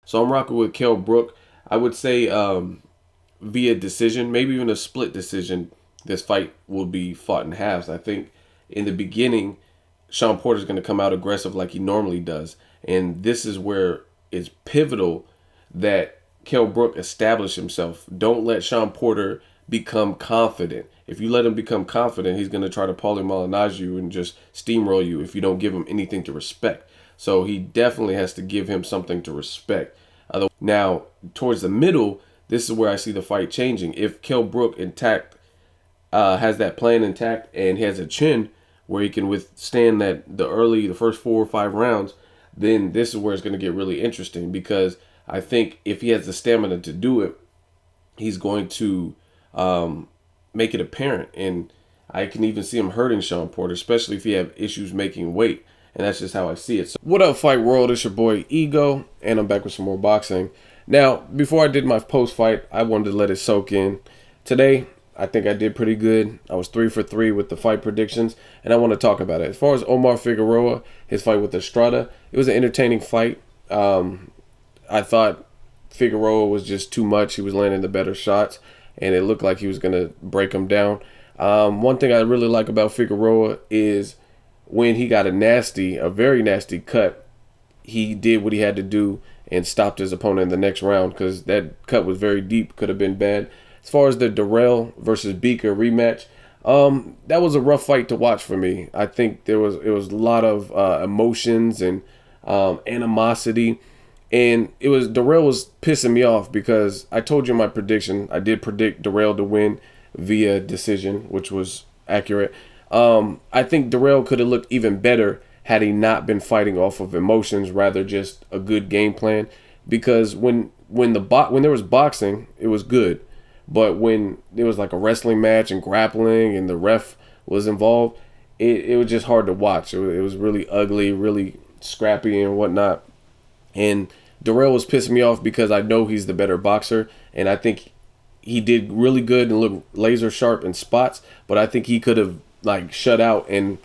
So I'm rocking with Kell Brook. I would say via decision, maybe even a split decision, this fight will be fought in halves. I think in the beginning, Shawn Porter's going to come out aggressive like he normally does. And this is where it's pivotal that Kell Brook establish himself. Don't let Shawn Porter become confident. If you let him become confident, he's going to try to polymelanize you and just steamroll you if you don't give him anything to respect. So he definitely has to give him something to respect. Now, towards the middle, this is where I see the fight changing. If Kell Brook has that plan intact and he has a chin where he can withstand the first 4 or 5 rounds, then this is where it's going to get really interesting because I think if he has the stamina to do it, he's going to make it apparent. And I can even see him hurting Shawn Porter, especially if he have issues making weight. And that's just how I see it. So, what up, Fight World? It's your boy Ego, and I'm back with some more boxing. Now, before I did my post-fight, I wanted to let it soak in. Today, I think I did pretty good. I was 3 for 3 with the fight predictions, and I want to talk about it. As far as Omar Figueroa, his fight with Estrada, it was an entertaining fight. I thought Figueroa was just too much. He was landing the better shots, and it looked like he was going to break him down. One thing I really like about Figueroa is when he got a very nasty cut, he did what he had to do and stopped his opponent in the next round because that cut was very deep, could have been bad. As far as the Durrell versus Beaker rematch, that was a rough fight to watch for me. I think it was a lot of emotions and animosity, and Durrell was pissing me off because I told you my prediction. I did predict Durrell to win via decision, which was accurate. I think Durrell could have looked even better had he not been fighting off of emotions, rather just a good game plan. Because when there was boxing, it was good, but when it was like a wrestling match and grappling and the ref was involved, it was just hard to watch. It was really ugly, really scrappy and whatnot. And Durrell was pissing me off because I know he's the better boxer, and I think he did really good and looked laser sharp in spots. But I think he could have shut out and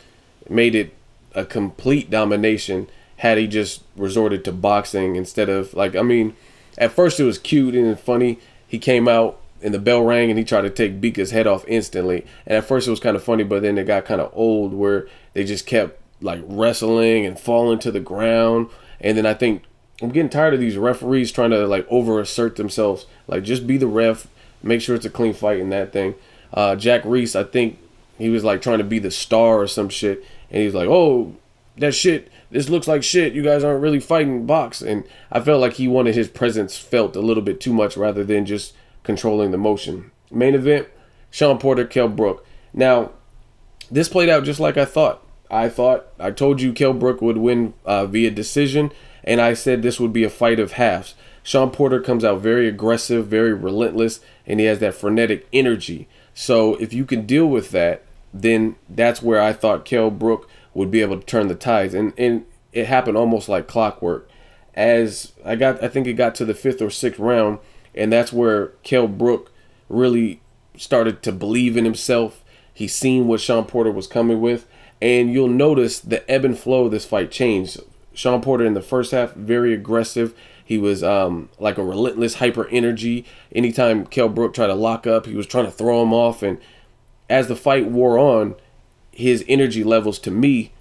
made it a complete domination had he just resorted to boxing instead of at first it was cute and funny. He came out and the bell rang and he tried to take Bika's head off instantly. And at first it was kind of funny, but then it got kind of old where they just kept wrestling and falling to the ground. And then I think I'm getting tired of these referees trying to over assert themselves. Just be the ref, make sure it's a clean fight and that thing. Jack Reese, I think he was trying to be the star or some shit. And he's like, oh, that shit, this looks like shit. You guys aren't really fighting box. And I felt like he wanted his presence felt a little bit too much rather than just controlling the motion. Main event, Shawn Porter, Kell Brook. Now, this played out just like I thought. I told you Kell Brook would win via decision. And I said this would be a fight of halves. Shawn Porter comes out very aggressive, very relentless, and he has that frenetic energy. So if you can deal with that, then that's where I thought Kell Brook would be able to turn the tides. And it happened almost like clockwork. I think it got to the 5th or 6th round, and that's where Kell Brook really started to believe in himself. He seen what Shawn Porter was coming with, and you'll notice the ebb and flow of this fight changed. Shawn Porter in the first half, very aggressive. He was like a relentless hyper energy. Anytime Kell Brook tried to lock up, he was trying to throw him off. And as the fight wore on, his energy levels to me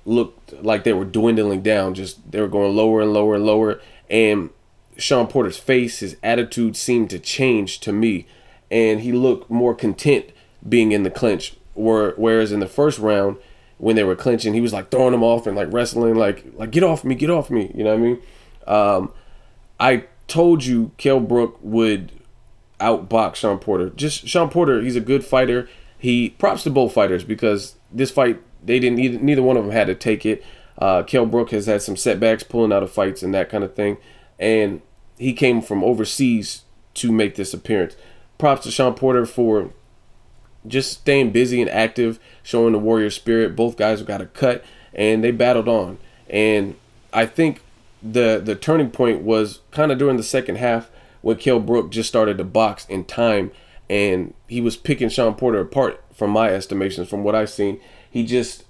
looked like they were dwindling down. They were going lower and lower and lower. And Shawn Porter's face, his attitude seemed to change to me. And he looked more content being in the clinch. Whereas in the first round, when they were clinching, he was throwing him off and wrestling, get off me, get off me. You know what I mean? I told you Kell Brook would outbox Shawn Porter. Just Shawn Porter, he's a good fighter. He props to both fighters because this fight, neither one of them had to take it. Kell Brook has had some setbacks pulling out of fights and that kind of thing. And he came from overseas to make this appearance. Props to Shawn Porter for just staying busy and active, showing the warrior spirit. Both guys got a cut and they battled on. And I think the turning point was kind of during the second half when Kell Brook just started to box in time, and he was picking Shawn Porter apart from my estimations, from what I've seen.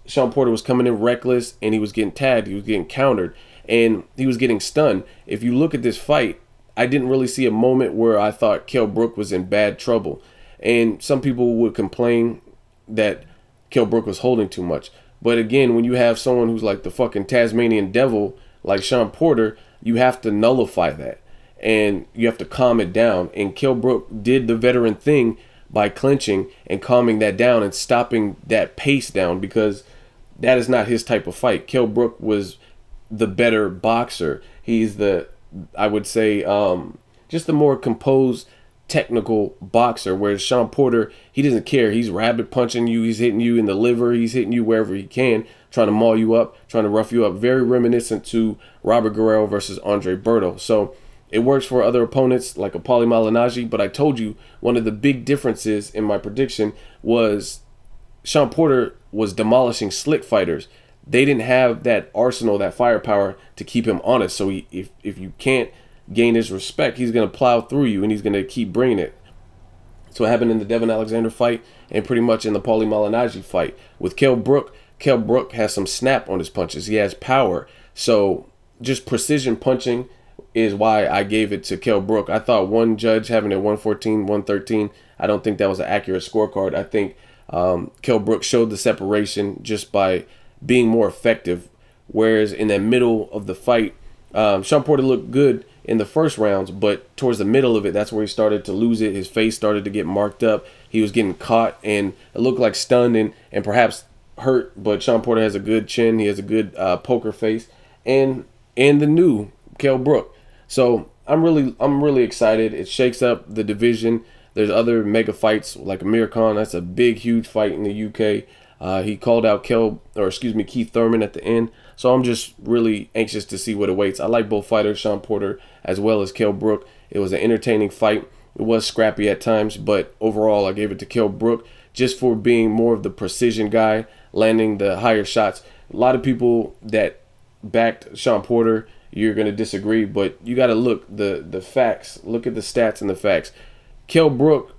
Shawn Porter was coming in reckless and he was getting tagged, he was getting countered, and he was getting stunned. If you look at this fight, I didn't really see a moment where I thought Kell Brook was in bad trouble. And some people would complain that Kell Brook was holding too much. But again, when you have someone who's like the fucking Tasmanian devil, like Shawn Porter, you have to nullify that. And you have to calm it down. And Kell Brook did the veteran thing by clinching and calming that down and stopping that pace down, because that is not his type of fight. Kell Brook was the better boxer. He's the, I would say, just the more composed, technical boxer, whereas Shawn Porter, he doesn't care. He's rabbit punching you, he's hitting you in the liver, he's hitting you wherever he can, trying to maul you up, trying to rough you up. Very reminiscent to Robert Guerrero versus Andre Berto. So it works for other opponents like a Paulie Malignaggi, but I told you one of the big differences in my prediction was Shawn Porter was demolishing slick fighters. They didn't have that arsenal, that firepower to keep him honest. So if you can't gain his respect, he's going to plow through you and he's going to keep bringing it. So it happened in the Devin Alexander fight and pretty much in the Paulie Malignaggi fight. With Kell Brook, Kell Brook has some snap on his punches. He has power. So just precision punching is why I gave it to Kell Brook. I thought one judge having it 114, 113, I don't think that was an accurate scorecard. I think Kell Brook showed the separation just by being more effective. Whereas in the middle of the fight, Shawn Porter looked good in the first rounds, but towards the middle of it, that's where he started to lose it. His face started to get marked up. He was getting caught, and it looked like stunned and perhaps hurt. But Shawn Porter has a good chin. He has a good poker face, and the new Kell Brook. So I'm really excited. It shakes up the division. There's other mega fights like Amir Khan. That's a big, huge fight in the UK. He called out Keith Thurman at the end. So I'm just really anxious to see what awaits. I like both fighters, Shawn Porter as well as Kell Brook. It was an entertaining fight. It was scrappy at times, but overall I gave it to Kell Brook just for being more of the precision guy, landing the higher shots. A lot of people that backed Shawn Porter, you're going to disagree, but you got to look the facts. Look at the stats and the facts. Kell Brook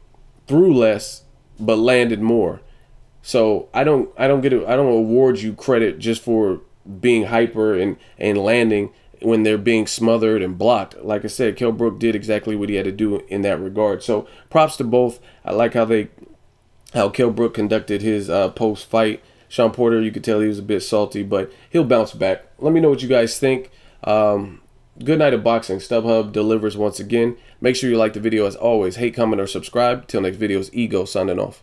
threw less but landed more. So I don't award you credit just for being hyper and landing when they're being smothered and blocked. Like I said, Kell Brook did exactly what he had to do in that regard. So props to both. I like how Kell Brook conducted his post fight. Shawn Porter, you could tell he was a bit salty, but he'll bounce back. Let me know what you guys think. Good night of boxing. StubHub delivers once again. Make sure you like the video as always. Hate, comment, or subscribe. Till next video is Ego signing off.